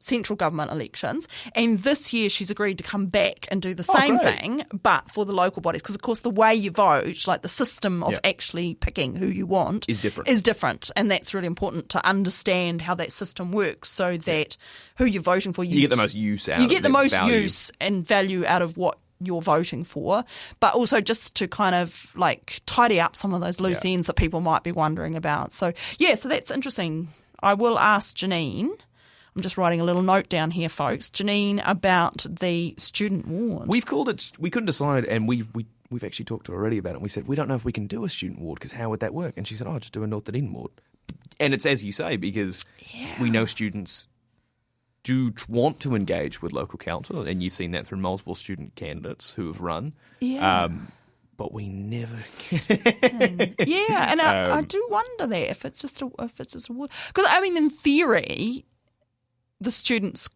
central government elections. And this year she's agreed to come back and do the same great. thing, but for the local bodies. Because, of course, the way you vote, like the system of Yep. actually picking who you want Is different. And that's really important to understand how that system works so that who you're voting for, You get the most use out of it. you get the most value. use and value out of what you're voting for, but also just to kind of like tidy up some of those loose ends that people might be wondering about. So, so that's interesting. I will ask Janine. I'm just writing a little note down here, folks. Janine, about the student ward. We've called it, we couldn't decide, and we've actually talked to her already about it. We said, we don't know if we can do a student ward because how would that work? And she said, just do a North Dunedin ward. And it's as you say, because we know students do want to engage with local council, and you've seen that through multiple student candidates who have run. Yeah. But we never. Yeah, and I do wonder that if it's just a ward, because I mean, in theory, the students,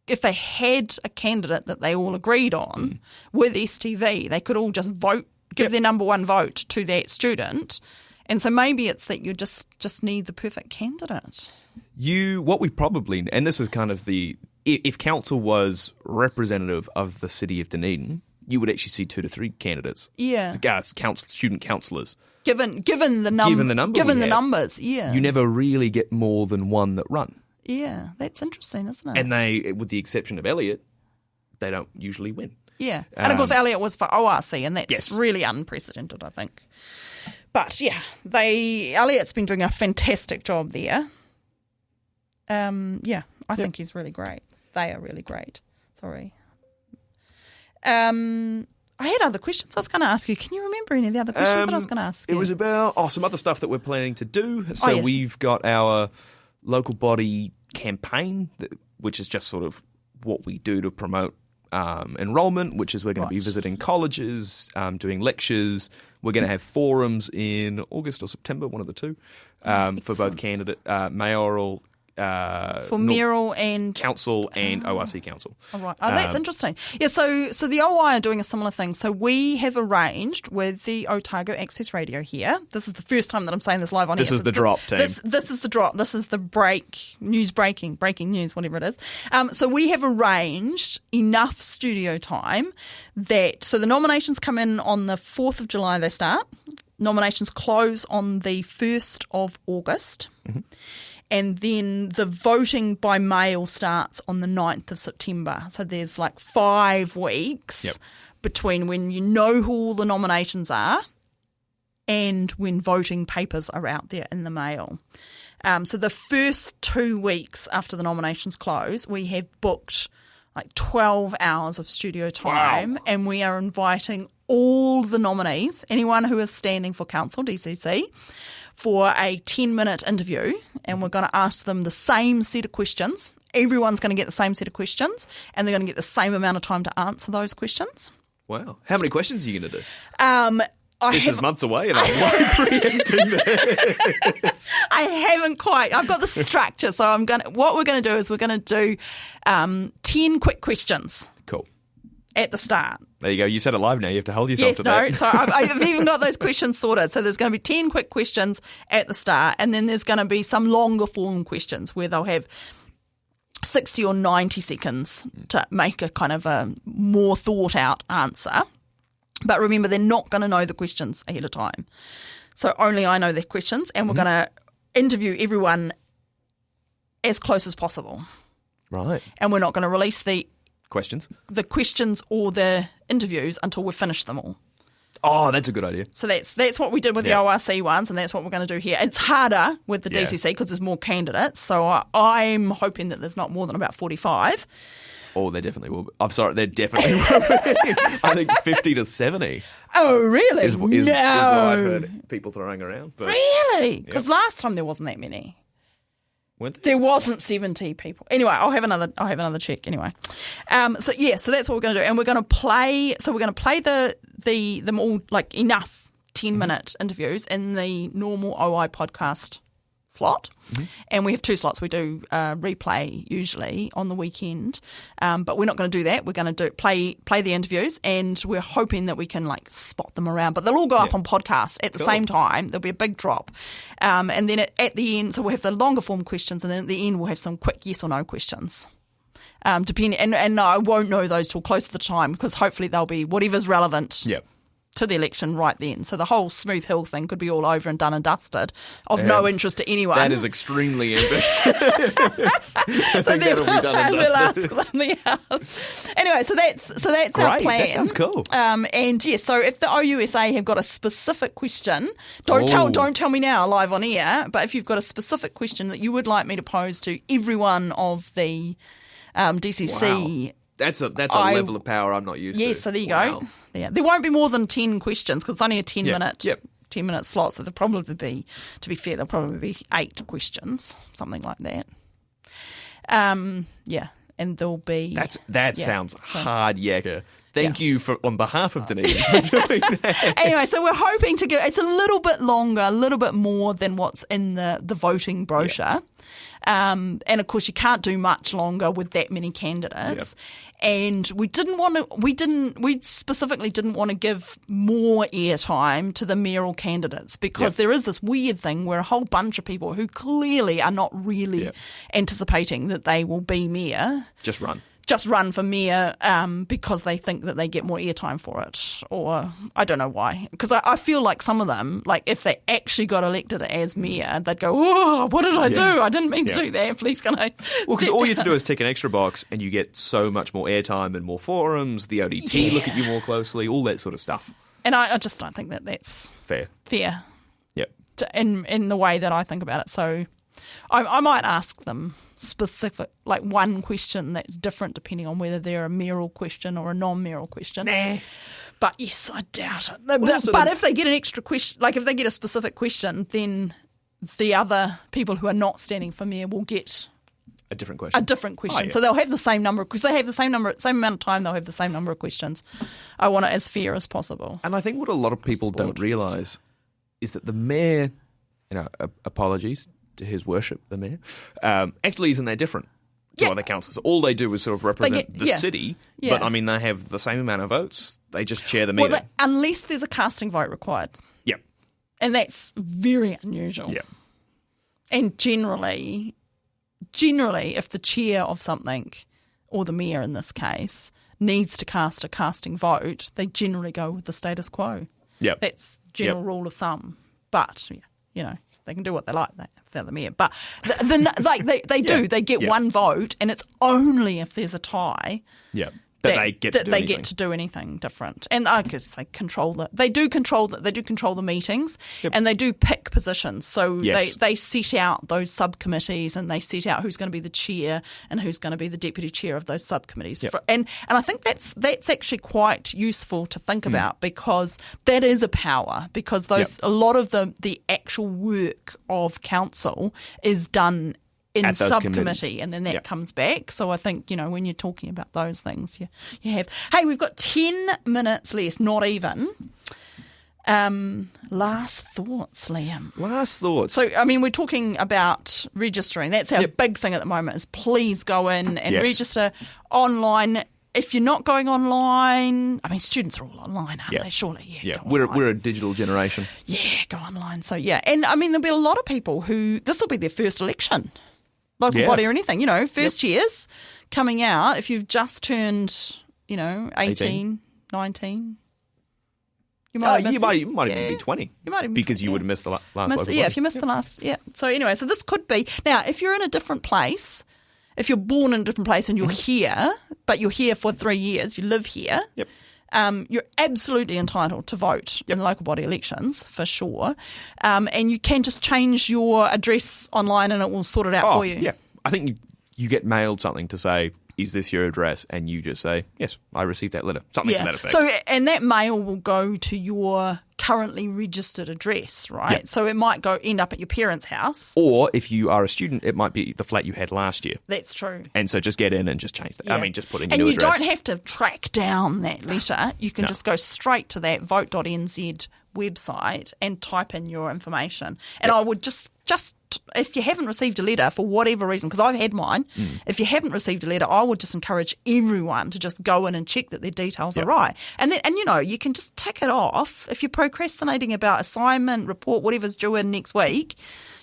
if they had a candidate that they all agreed on with STV, they could all just vote, give their number one vote to that student. And so maybe it's that you just need the perfect candidate. What we probably, and this is kind of if council was representative of the city of Dunedin, you would actually see 2 to 3 candidates. Yeah. Student councillors. Given the numbers, yeah. You never really get more than one that run. Yeah, that's interesting, isn't it? And they, with the exception of Elliot, they don't usually win. Yeah. And of course, Elliot was for ORC, and that's Yes. really unprecedented, I think. But yeah, Elliot's been doing a fantastic job there. I think he's really great. They are really great. Sorry. I had other questions I was going to ask you. Can you remember any of the other questions that I was going to ask you? It was about some other stuff that we're planning to do. So yeah. we've got our local body campaign, which is just sort of what we do to promote enrolment, which is we're going to be visiting colleges, doing lectures. We're going to have forums in August or September, one of the two, for both candidate mayoral. Mayoral and council and ORC council. All right. That's interesting. Yeah, so the OI are doing a similar thing. So we have arranged with the Otago Access Radio here. This is the first time that I'm saying this live on This air. is the drop, team. This is the drop. This is the breaking news, whatever it is. So we have arranged enough studio time so the nominations come in on the 4th of July, they start. Nominations close on the 1st of August. Mm-hmm. And then the voting by mail starts on the 9th of September. So there's like 5 weeks between when you know who all the nominations are and when voting papers are out there in the mail. So the first 2 weeks after the nominations close, we have booked like 12 hours of studio time. Wow. And we are inviting all the nominees, anyone who is standing for council, DCC, for a 10-minute interview, and we're going to ask them the same set of questions. Everyone's going to get the same set of questions, and they're going to get the same amount of time to answer those questions. Wow. How many questions are you going to do? This is months away and I'm like preempting this. I haven't quite. I've got the structure. So what we're going to do is we're going to do 10 quick questions. Cool. At the start. There you go. You said it live now. You have to hold yourself to that. So I've even got those questions sorted. So there's going to be 10 quick questions at the start, and then there's going to be some longer form questions where they'll have 60 or 90 seconds to make a kind of a more thought out answer. But remember, they're not going to know the questions ahead of time. So only I know their questions, and we're going to interview everyone as close as possible. Right. And we're not going to release the questions or the interviews until we've finished them all. Oh, that's a good idea. So that's what we did with the ORC ones, and that's what we're going to do here. It's harder with the DCC because there's more candidates, so I'm hoping that there's not more than about 45. Oh, there definitely will be. I'm sorry, there definitely will be. I think 50 to 70. Oh, really? Is what I've heard people throwing around. But, really? Because last time there wasn't that many. There wasn't 70 people. Anyway, I'll have another check anyway. So that's what we're going to do, and we're going to play. So we're going to play them all like enough 10-minute interviews in the normal OI podcast slot, and we have 2 slots. We do replay usually on the weekend, but we're not going to do that. We're going to play the interviews, and we're hoping that we can like spot them around. But they'll all go up on podcasts at the same time. There'll be a big drop, and then at the end, so we'll have the longer form questions, and then at the end we'll have some quick yes or no questions. Depending, and I won't know those till close to the time because hopefully they'll be whatever's relevant. Yep. To the election right then. So the whole Smooth Hill thing could be all over and done and dusted of no interest to anyone. That is extremely ambitious. I think that'll be done and we'll ask dusted. something else. Anyway, so that's Great, our plan. That sounds cool. And yes, so if the OUSA have got a specific question, don't tell me now live on air, but if you've got a specific question that you would like me to pose to every one of the DCC. Wow. That's a level of power I'm not used to. Yes, so there you go. Yeah. There won't be more than 10 questions because it's only a 10-minute slot. So there'll probably be, to be fair, there'll probably be 8 questions, something like that. And there'll be... That sounds hard yakka. Thank you on behalf of Dunedin for doing that. Anyway, so we're hoping to get... It's a little bit longer, a little bit more than what's in the voting brochure. Yeah. And of course, you can't do much longer with that many candidates. Yeah. And we specifically didn't want to give more airtime to the mayoral candidates because there is this weird thing where a whole bunch of people who clearly are not really anticipating that they will be mayor just run for mayor because they think that they get more airtime for it, or I don't know why. Because I feel like some of them, like if they actually got elected as mayor, they'd go, "Oh, what did I do? I didn't mean to do that. Please, can I?" Well, because all you have to do is tick an extra box, and you get so much more airtime and more forums. The ODT look at you more closely, all that sort of stuff. And I just don't think that that's fair. Yep. In the way that I think about it, so. I might ask them specific, like one question that's different depending on whether they're a mayoral question or a non-mayoral question. Nah. But yes, I doubt it. But if they get an extra question, like if they get a specific question, then the other people who are not standing for mayor will get a different question. Oh, yeah. So they'll have the same number because they have the same amount of time. They'll have the same number of questions. I want it as fair as possible. And I think what a lot of people don't realise is that the mayor, apologies to his worship, the mayor, actually isn't that different to other councils. All they do is sort of represent the city, but I mean they have the same amount of votes. They just chair the meeting. Well, unless there's a casting vote required. Yep. And that's very unusual. Yep. And generally, if the chair of something, or the mayor in this case, needs to cast a casting vote, they generally go with the status quo. Yep. That's general rule of thumb. But, they can do what they like. They're the mayor. But they do. They get one vote, and it's only if there's a tie that they get to do anything different. And I guess they control they do control the meetings, and they do pick positions. So they set out those subcommittees, and they set out who's going to be the chair and who's going to be the deputy chair of those subcommittees. Yep. And I think that's actually quite useful to think about because that is a power. Because a lot of the actual work of council is done in subcommittee, and then that comes back. So I think, when you're talking about those things, you have. Hey, we've got 10 minutes less, not even. Last thoughts, Liam. Last thoughts. So, I mean, we're talking about registering. That's our big thing at the moment is please go in and register online. If you're not going online, I mean, students are all online, aren't they? Surely, yeah. We're a digital generation. Yeah, go online. So, yeah. And, I mean, there'll be a lot of people who, this will be their first election, local body or anything, first years coming out. If you've just turned, 18, 19. You might even be 20. You might even because you would have missed the last local body. Yeah, if you missed the last, So anyway, so this could be, now if you're in a different place, if you're born in a different place and you're here, but you're here for 3 years, you live here, you're absolutely entitled to vote in local body elections, for sure. And you can just change your address online and it will sort it out for you. Yeah, I think you get mailed something to say, is this your address? And you just say, yes, I received that letter. Something to that effect. So, and that mail will go to your currently registered address, right? So it might end up at your parents' house. Or if you are a student, it might be the flat you had last year. That's true. And so just get in and just change that. I mean, just put in your new new address. address. And you don't have to track down that letter. You can just go straight to that vote.nz website and type in your information. And I would just if you haven't received a letter for whatever reason, because I've had mine, if you haven't received a letter, I would just encourage everyone to just go in and check that their details are right. And then, you can just tick it off. If you're procrastinating about assignment, report, whatever's due in next week,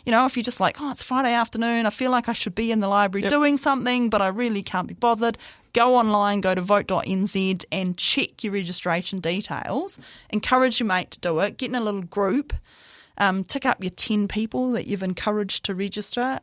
if you're just like, it's Friday afternoon, I feel like I should be in the library doing something, but I really can't be bothered. Go online, go to vote.nz and check your registration details. Encourage your mate to do it. Get in a little group. Tick up your 10 people that you've encouraged to register.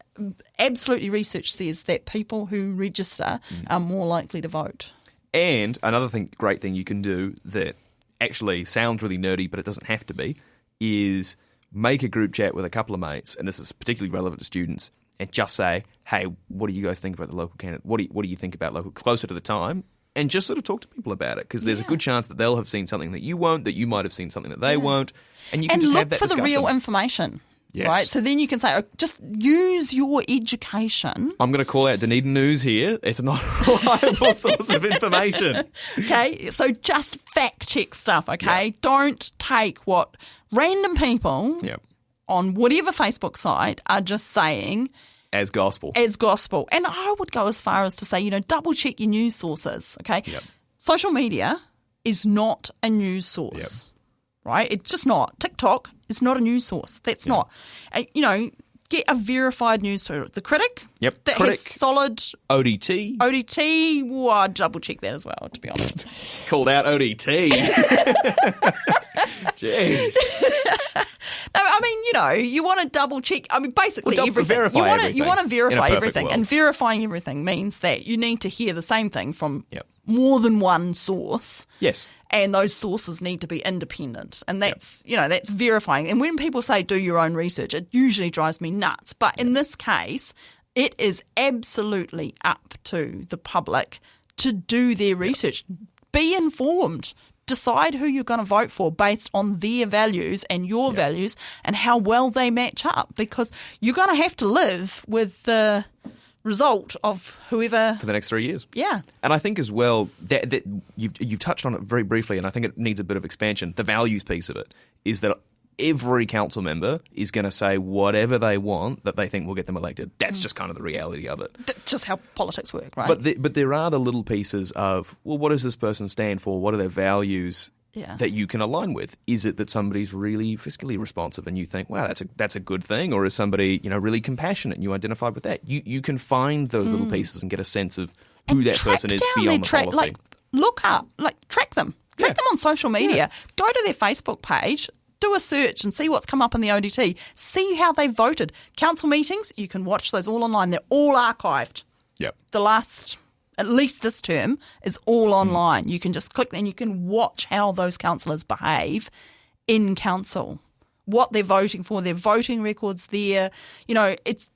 Absolutely, research says that people who register are more likely to vote. And another great thing you can do that actually sounds really nerdy, but it doesn't have to be, is make a group chat with a couple of mates, and this is particularly relevant to students, and just say, hey, what do you guys think about the local candidate? What do you think about local closer to the time? And just sort of talk to people about it, because there's a good chance that they'll have seen something that you won't, that you might have seen something that they won't, and you can just have that discussion. And look for the real information, right? So then you can say, just use your education. I'm going to call out Dunedin News here. It's not a reliable source of information. Okay, so just fact check stuff, okay? Don't take what random people on whatever Facebook site are just saying as gospel. And I would go as far as to say, double check your news sources, okay? Social media is not a news source, right? It's just not. TikTok is not a news source. That's not. Get a verified news source. The Critic, that has solid... ODT. I'd double check that as well, to be honest. Called out ODT. Jeez. No, I mean, you want to double check. I mean, basically everything. You want to verify everything, and verifying everything means that you need to hear the same thing from more than one source. Yes, and those sources need to be independent, and that's that's verifying. And when people say do your own research, it usually drives me nuts. But in this case, it is absolutely up to the public to do their research. Be informed. Decide who you're going to vote for based on their values and your values and how well they match up, because you're going to have to live with the result of whoever for the next 3 years. Yeah. And I think as well that you've touched on it very briefly, and I think it needs a bit of expansion. The values piece of it is that every council member is going to say whatever they want that they think will get them elected. That's just kind of the reality of it. That's just how politics work, right? But there are the little pieces of, well, what does this person stand for? What are their values that you can align with? Is it that somebody's really fiscally responsive and you think, wow, that's a good thing? Or is somebody really compassionate and you identify with that? You can find those little pieces and get a sense of who that person is beyond the policy. Track them. Track them on social media. Go to their Facebook page. Do a search and see what's come up in the ODT. See how they voted. Council meetings, you can watch those all online. They're all archived. Yep. The last, at least this term, is all online. You can just click and you can watch how those councillors behave in council, what they're voting for, their voting records there. It's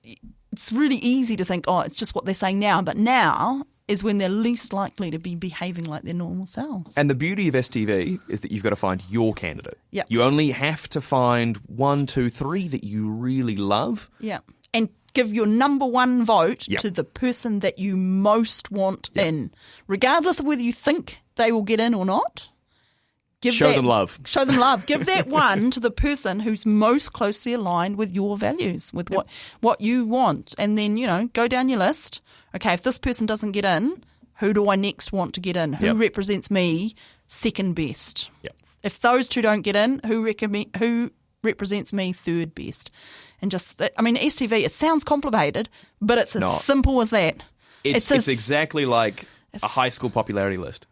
really easy to think, it's just what they're saying now. But now is when they're least likely to be behaving like their normal selves. And the beauty of STV is that you've got to find your candidate. Yep. You only have to find 1, 2, 3 that you really love. Yeah. And give your number one vote to the person that you most want in. Regardless of whether you think they will get in or not, Show them love. Show them love. Give that one to the person who's most closely aligned with your values, with what you want. And then, go down your list. Okay, if this person doesn't get in, who do I next want to get in? Who represents me second best? Yep. If those two don't get in, who represents me third best? And STV, it sounds complicated, but it's as simple as that. It's exactly like a high school popularity list.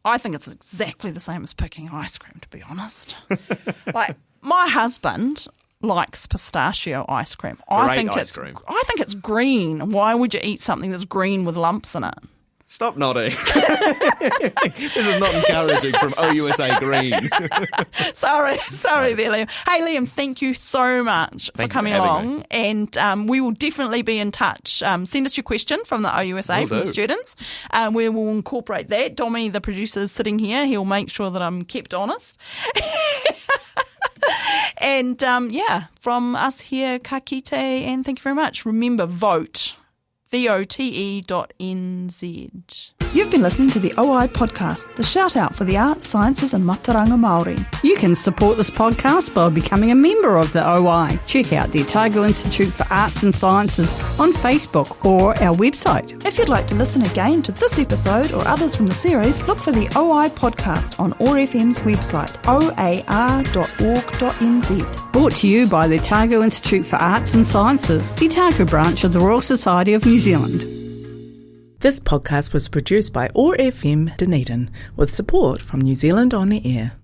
I think it's exactly the same as picking ice cream, to be honest. Like, my husband likes pistachio ice cream. I think it's green. Why would you eat something that's green with lumps in it? Stop nodding. This is not encouraging from OUSA Green. Sorry there, Liam. Hey, Liam, thank you so much for coming along. And we will definitely be in touch. Send us your question from the OUSA, from the students. We will incorporate that. Dommy, the producer, is sitting here. He'll make sure that I'm kept honest. And, from us here, ka kite, and thank you very much. Remember, vote. vote.nz. You've been listening to the OI podcast, the shout out for the arts, sciences and Mataranga Māori. You can support this podcast by becoming a member of the OI. Check out the Otago Institute for Arts and Sciences on Facebook or our website. If you'd like to listen again to this episode or others from the series, look for the OI podcast on ORFM's website, oar.org.nz. Brought to you by the Otago Institute for Arts and Sciences, the Otago branch of the Royal Society of New Zealand. This podcast was produced by ORFM Dunedin with support from New Zealand On the Air.